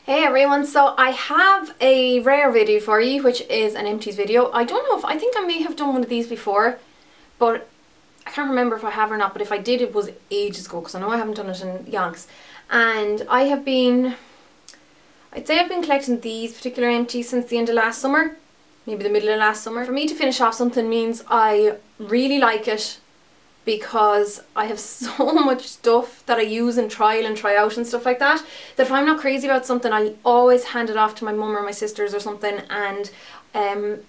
Hey everyone, so I have a rare video for you, which is an empties video. I don't know if, I think I may have done one of these before, but I can't remember if I have or not, but if I did, it was ages ago, because I know I haven't done it in yonks. And I'd say I've been collecting these particular empties since the end of last summer, maybe the middle of last summer. For me to finish off something means I really like it, because I have so much stuff that I use and try out and stuff like that, that if I'm not crazy about something, I'll always hand it off to my mum or my sisters or something, and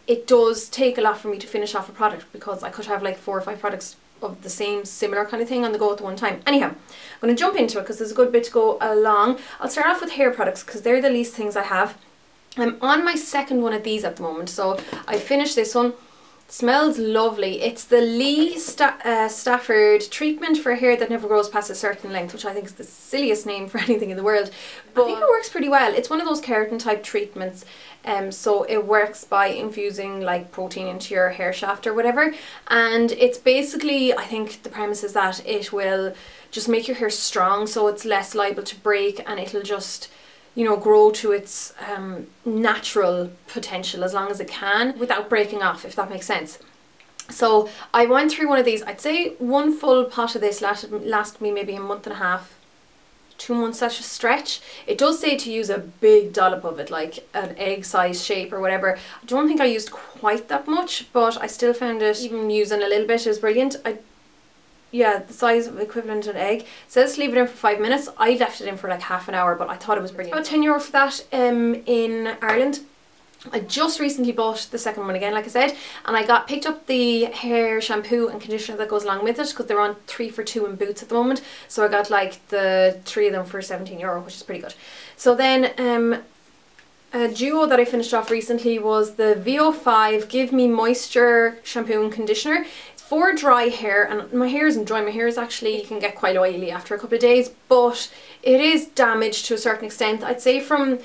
it does take a lot for me to finish off a product, because I could have like 4 or 5 products of the same similar kind of thing on the go at the one time. Anyhow, I'm going to jump into it because there's a good bit to go along. I'll start off with hair products because they're the least things I have. I'm on my second one of these at the moment, so I finished this one. Smells lovely. It's the Lee Stafford treatment for hair that never grows past a certain length, which I think is the silliest name for anything in the world, but I think it works pretty well. It's one of those keratin type treatments, so it works by infusing like protein into your hair shaft or whatever, and it's basically, I think the premise is that it will just make your hair strong, so it's less liable to break, and it'll just, you know, grow to its natural potential as long as it can without breaking off, if that makes sense. So I went through one of these. I'd say one full pot of this lasted me maybe a month and a half, 2 months at a stretch. It does say to use a big dollop of it, like an egg size shape or whatever. I don't think I used quite that much, but I still found it, even using a little bit, is brilliant. Yeah, the size of equivalent to an egg. It says to leave it in for 5 minutes. I left it in for like half an hour, but I thought it was brilliant. About €10 for that in Ireland. I just recently bought the second one again, like I said, and I picked up the hair shampoo and conditioner that goes along with it, because they're on 3 for 2 in Boots at the moment. So I got like the 3 of them for €17, which is pretty good. So then a duo that I finished off recently was the VO5 Give Me Moisture shampoo and conditioner. For dry hair, and my hair isn't dry, my hair is actually, you can get quite oily after a couple of days, but it is damaged to a certain extent. I'd say from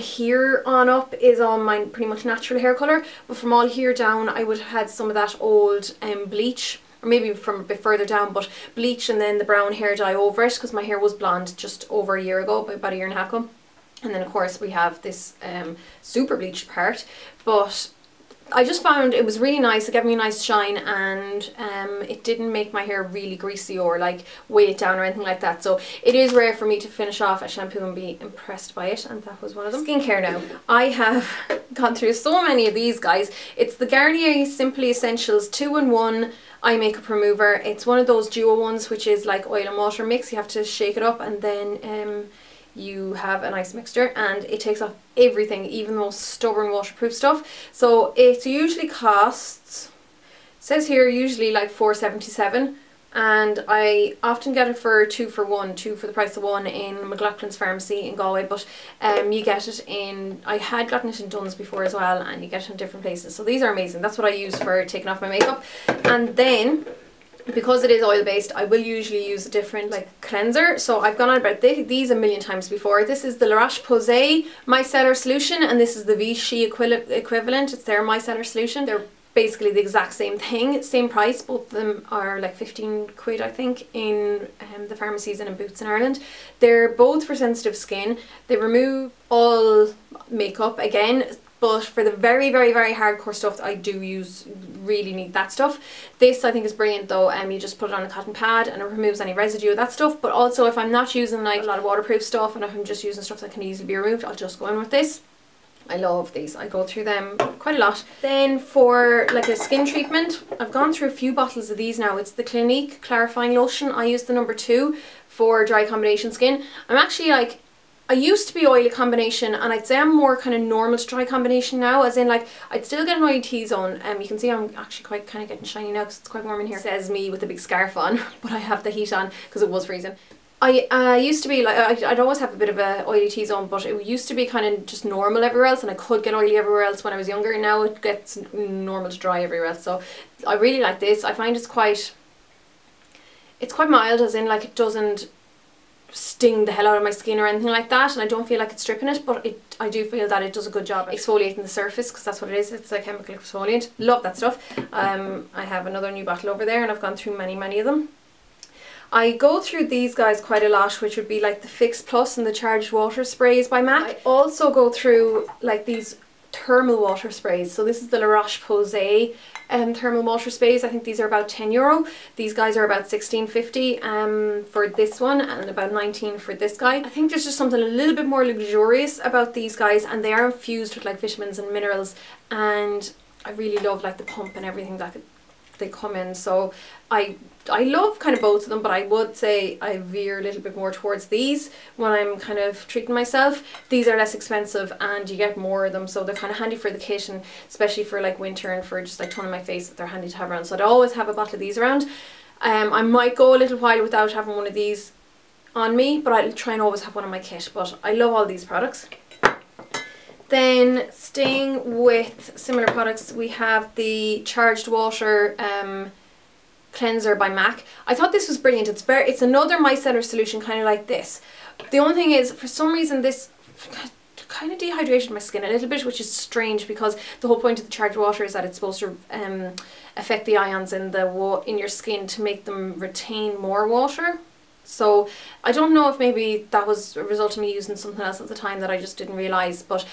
here on up is all my pretty much natural hair colour, but from all here down I would have had some of that old bleach, or maybe from a bit further down, but bleach and then the brown hair dye over it, because my hair was blonde just over a year ago, about a year and a half ago. And then of course we have this super bleached part, but I just found it was really nice. It gave me a nice shine, and it didn't make my hair really greasy or like weigh it down or anything like that. So it is rare for me to finish off a shampoo and be impressed by it, and that was one of them. Skincare now. I have gone through so many of these, guys. It's the Garnier Simply Essentials 2-in-1 eye makeup remover. It's one of those duo ones, which is like oil and water mix. You have to shake it up, and then you have a nice mixture, and it takes off everything, even the most stubborn waterproof stuff. So it usually costs, it says here, usually like $4.77, and I often get it for 2 for 1, 2 for the price of 1 in McLaughlin's Pharmacy in Galway, but you get it in, I had gotten it in Dunn's before as well, and you get it in different places. So these are amazing. That's what I use for taking off my makeup. And then, because it is oil based, I will usually use a different like cleanser. So I've gone on about these a million times before. This is the La Roche-Posay Micellar Solution, and this is the Vichy equivalent. It's their micellar solution. They're basically the exact same thing, same price. Both of them are like 15 quid, I think, in the pharmacies and in Boots in Ireland. They're both for sensitive skin. They remove all makeup again, but for the very, very, very hardcore stuff I do really need that stuff. This I think is brilliant though. You just put it on a cotton pad and it removes any residue of that stuff. But also if I'm not using like a lot of waterproof stuff, and if I'm just using stuff that can easily be removed, I'll just go in with this. I love these. I go through them quite a lot. Then for like a skin treatment, I've gone through a few bottles of these now. It's the Clinique Clarifying Lotion. I use the number 2 for dry combination skin. I'm actually like, I used to be oily combination, and I'd say I'm more kind of normal to dry combination now, as in like I'd still get an oily T-zone. You can see I'm actually quite kind of getting shiny now because it's quite warm in here. It says me with a big scarf on, but I have the heat on because it was freezing. I used to be like, I'd always have a bit of a oily T-zone, but it used to be kind of just normal everywhere else, and I could get oily everywhere else when I was younger, and now it gets normal to dry everywhere else. So I really like this. I find it's quite mild, as in like it doesn't sting the hell out of my skin or anything like that, and I don't feel like it's stripping it, but I do feel that it does a good job exfoliating the surface, because that's what it is. It's a chemical exfoliant. Love that stuff. I have another new bottle over there, and I've gone through many of them. I go through these guys quite a lot, which would be like the Fix Plus and the Charged Water Sprays by MAC. I also go through like these thermal water sprays. So this is the La Roche-Posay thermal water sprays. I think these are about €10. These guys are about $16.50 for this one, and about $19 for this guy. I think there's just something a little bit more luxurious about these guys, and they are infused with like vitamins and minerals, and I really love like the pump and everything that they come in. So I love kind of both of them, but I would say I veer a little bit more towards these when I'm kind of treating myself. These are less expensive and you get more of them, so they're kind of handy for the kit, and especially for like winter and for just like toning my face, they're handy to have around. So I'd always have a bottle of these around. I might go a little while without having one of these on me, but I'll try and always have one in my kit. But I love all these products. Then staying with similar products, we have the Charged Water cleanser by MAC. I thought this was brilliant. It's another micellar solution, kind of like this. The only thing is, for some reason, this kind of dehydrated my skin a little bit, which is strange because the whole point of the Charged Water is that it's supposed to affect the ions in your skin to make them retain more water. So I don't know if maybe that was a result of me using something else at the time that I just didn't realise, but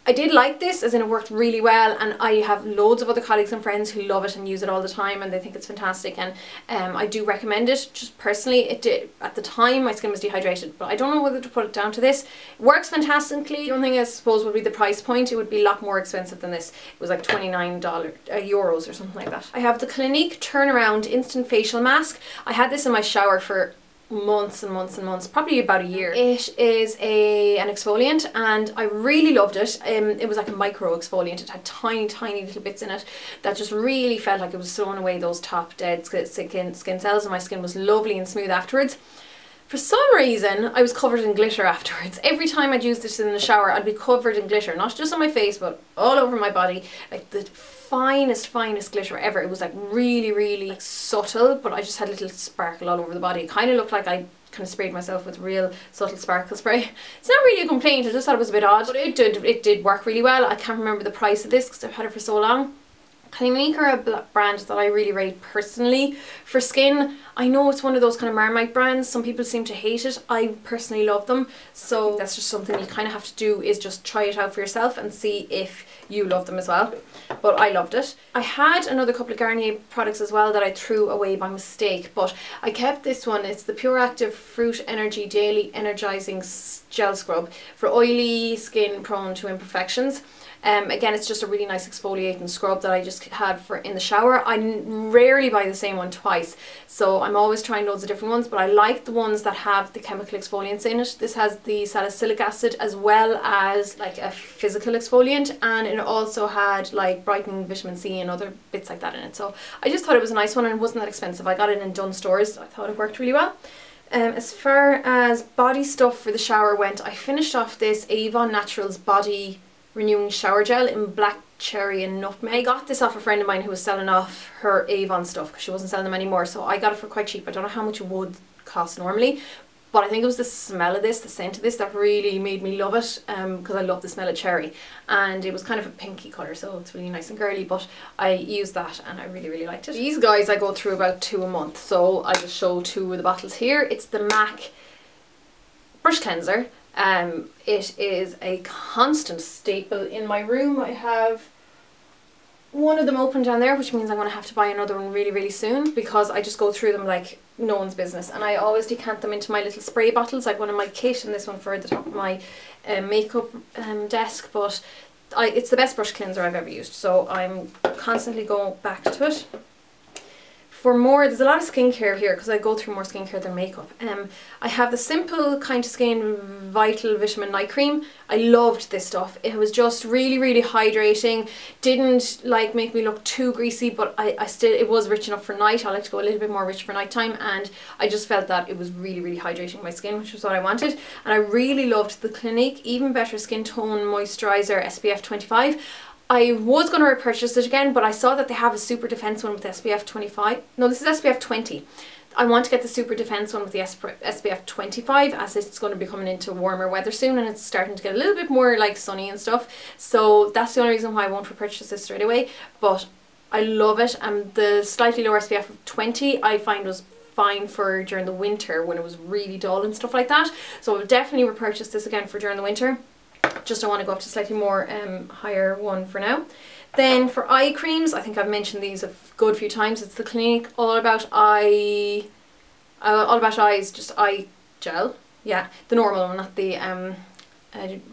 I did like this, as in it worked really well, and I have loads of other colleagues and friends who love it and use it all the time, and they think it's fantastic, and I do recommend it. Just personally, it did, at the time my skin was dehydrated, but I don't know whether to put it down to this. It works fantastically. The only thing I suppose would be the price point. It would be a lot more expensive than this. It was like €29 or something like that. I have the Clinique Turnaround Instant Facial Mask. I had this in my shower for months and months and months, probably about a year. It is an exfoliant, and I really loved it. It was like a micro exfoliant. It had tiny little bits in it that just really felt like it was throwing away those top dead skin cells, and my skin was lovely and smooth afterwards. For some reason, I was covered in glitter afterwards. Every time I'd use this in the shower, I'd be covered in glitter, not just on my face, but all over my body. Like the finest glitter ever. It was like really like, subtle, but I just had a little sparkle all over the body. It kind of looked like I kind of sprayed myself with real subtle sparkle spray. It's not really a complaint, I just thought it was a bit odd, but it did work really well. I can't remember the price of this because I've had it for so long. Clinique are a brand that I really rate personally for skin. I know it's one of those kind of Marmite brands. Some people seem to hate it. I personally love them. So that's just something you kind of have to do, is just try it out for yourself and see if you love them as well. But I loved it. I had another couple of Garnier products as well that I threw away by mistake, but I kept this one. It's the Pure Active Fruit Energy Daily Energizing Gel Scrub for oily skin prone to imperfections. Again, it's just a really nice exfoliating scrub that I just had in the shower. I rarely buy the same one twice, so I'm always trying loads of different ones, but I like the ones that have the chemical exfoliants in it. This has the salicylic acid as well as like a physical exfoliant, and it also had like brightening vitamin C and other bits like that in it. So I just thought it was a nice one, and it wasn't that expensive. I got it in Dunn Stores. I thought it worked really well. As far as body stuff for the shower went, I finished off this Avon Naturals Body Renewing Shower Gel in Black Cherry and Nutmeg. I got this off a friend of mine who was selling off her Avon stuff because she wasn't selling them anymore, so I got it for quite cheap. I don't know how much it would cost normally, but I think it was the smell of this, the scent of this, that really made me love it, because I love the smell of cherry, and it was kind of a pinky colour, so it's really nice and girly, but I used that and I really liked it. These guys I go through about 2 a month, so I just show 2 of the bottles here. It's the MAC Brush Cleanser. It is a constant staple in my room. I have one of them open down there, which means I'm going to have to buy another one really soon, because I just go through them like no one's business, and I always decant them into my little spray bottles, like one in my kit and this one for the top of my makeup desk. But it's the best brush cleanser I've ever used, so I'm constantly going back to it. For more, there's a lot of skincare here because I go through more skincare than makeup. I have the Simple Kind Skin Vital Vitamin Night Cream. I loved this stuff. It was just really hydrating. Didn't like make me look too greasy, but it was rich enough for night. I like to go a little bit more rich for nighttime, and I just felt that it was really hydrating my skin, which was what I wanted. And I really loved the Clinique Even Better Skin Tone Moisturizer SPF 25. I was going to repurchase it again, but I saw that they have a Super Defense one with SPF 25. No, this is SPF 20. I want to get the Super Defense one with the SPF 25, as it's going to be coming into warmer weather soon, and it's starting to get a little bit more like sunny and stuff. So that's the only reason why I won't repurchase this straight away. But I love it, and the slightly lower SPF of 20 I find was fine for during the winter when it was really dull and stuff like that. So I'll definitely repurchase this again for during the winter. Just I want to go up to slightly more higher one for now. Then for eye creams, I think I've mentioned these a good few times. It's the Clinique All About Eyes, just eye gel. Yeah, the normal one, not the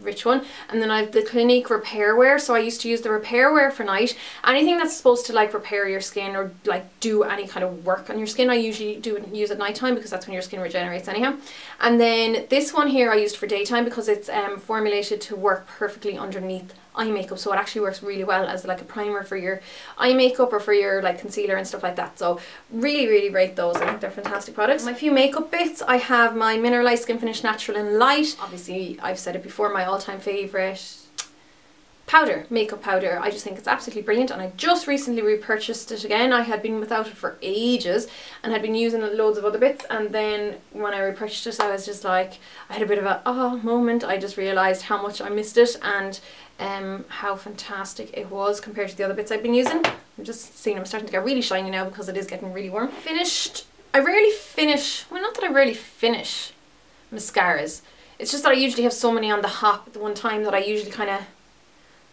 rich one. And then I have the Clinique Repair Wear. So I used to use the Repair Wear for night. Anything that's supposed to like repair your skin or like do any kind of work on your skin, I usually use at night time because that's when your skin regenerates anyhow. And then this one here I used for daytime because it's formulated to work perfectly underneath eye makeup, so it actually works really well as like a primer for your eye makeup or for your like concealer and stuff like that. So really rate those. I think they're fantastic products. My few makeup bits, I have my Mineralized Skin Finish Natural and Light. Obviously I've said it before, my all-time favourite powder, makeup powder. I just think it's absolutely brilliant, and I just recently repurchased it again. I had been without it for ages and had been using loads of other bits, and then when I repurchased it I was just like, I had a bit of a ah moment. I just realised how much I missed it and how fantastic it was compared to the other bits I've been using. I'm just seeing I'm starting to get really shiny now because it is getting really warm. Finished. I rarely finish, well, not that I rarely finish mascaras. It's just that I usually have so many on the hop at the one time that I usually kind of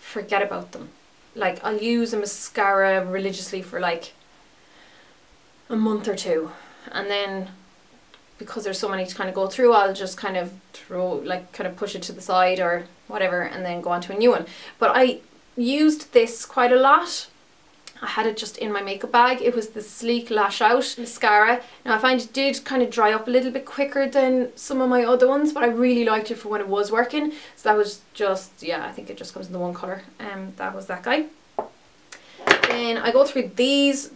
forget about them. Like I'll use a mascara religiously for like a month or two, and then because there's so many to kind of go through, I'll just kind of push it to the side or whatever and then go on to a new one. But I used this quite a lot. I had it just in my makeup bag. It was the Sleek Lash Out mascara. Now I find it did kind of dry up a little bit quicker than some of my other ones, but I really liked it for when it was working. So that was just, yeah, I think it just comes in the one colour. That was that guy. Then I go through these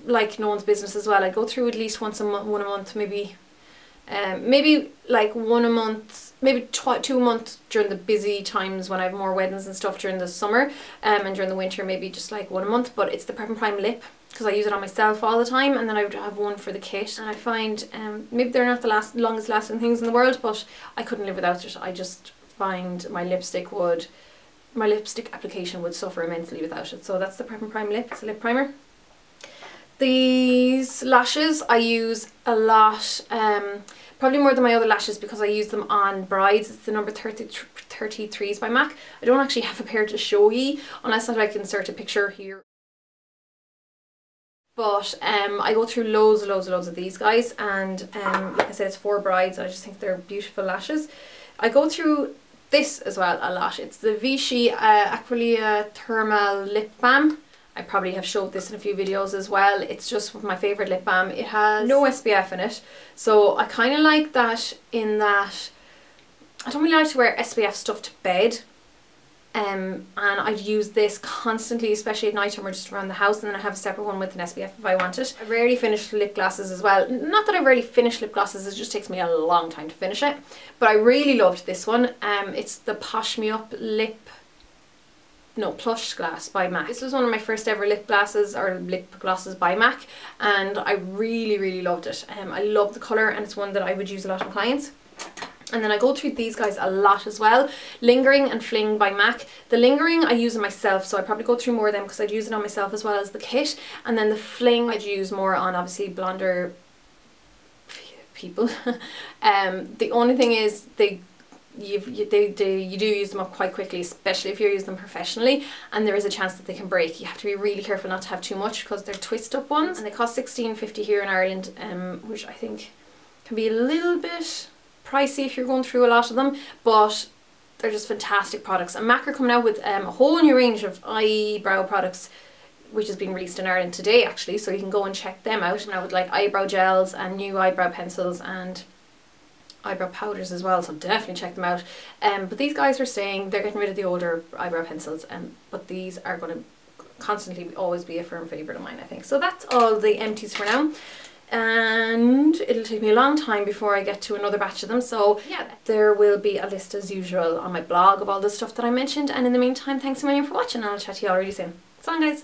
like no one's business as well. I go through at least one a month, maybe like one a month, maybe 2 a month during the busy times when I have more weddings and stuff during the summer, and during the winter maybe just like 1 a month. But it's the Prep and Prime lip because I use it on myself all the time, and then I would have one for the kit. And I find maybe they're not the longest lasting things in the world, but I couldn't live without it. I just find my lipstick application would suffer immensely without it. So that's the Prep and Prime lip. It's a lip primer. These lashes I use a lot, probably more than my other lashes because I use them on brides. It's the number 33s by MAC. I don't actually have a pair to show you unless I like insert a picture here. But I go through loads of these guys, and like I said, it's for brides. I just think they're beautiful lashes. I go through this as well a lot. It's the Vichy Aquilia Thermal Lip Balm. I probably have showed this in a few videos as well. It's just my favourite lip balm. It has no SPF in it, so I kind of like that in that I don't really like to wear SPF stuff to bed, and I'd use this constantly, especially at night time or just around the house, and then I have a separate one with an SPF if I want it. I rarely finish lip glosses as well. Not that I rarely finish lip glosses, it just takes me a long time to finish it, but I really loved this one. It's the Posh Me Up Plush Glass by MAC. This was one of my first ever lip glosses by MAC, and I really loved it. I love the colour, and it's one that I would use a lot on clients. And then I go through these guys a lot as well. Lingering and Fling by MAC. The Lingering I use on myself, so I probably go through more of them because I'd use it on myself as well as the kit. And then the Fling I'd use more on obviously blonder people. The only thing is you do use them up quite quickly, especially if you use them professionally, and there is a chance that they can break. You have to be really careful not to have too much because they're twist up ones, and they cost £16.50 here in Ireland, which I think can be a little bit pricey if you're going through a lot of them, but they're just fantastic products. And MAC are coming out with a whole new range of eyebrow products which has been released in Ireland today actually, so you can go and check them out. Now with like eyebrow gels and new eyebrow pencils and eyebrow powders as well, so definitely check them out. But these guys are saying they're getting rid of the older eyebrow pencils, but these are going to constantly always be a firm favourite of mine, I think. So that's all the Empties for now, and it'll take me a long time before I get to another batch of them. So yeah, there will be a list as usual on my blog of all the stuff that I mentioned, and in the meantime, thanks a million for watching, and I'll chat to you all really soon. So long guys.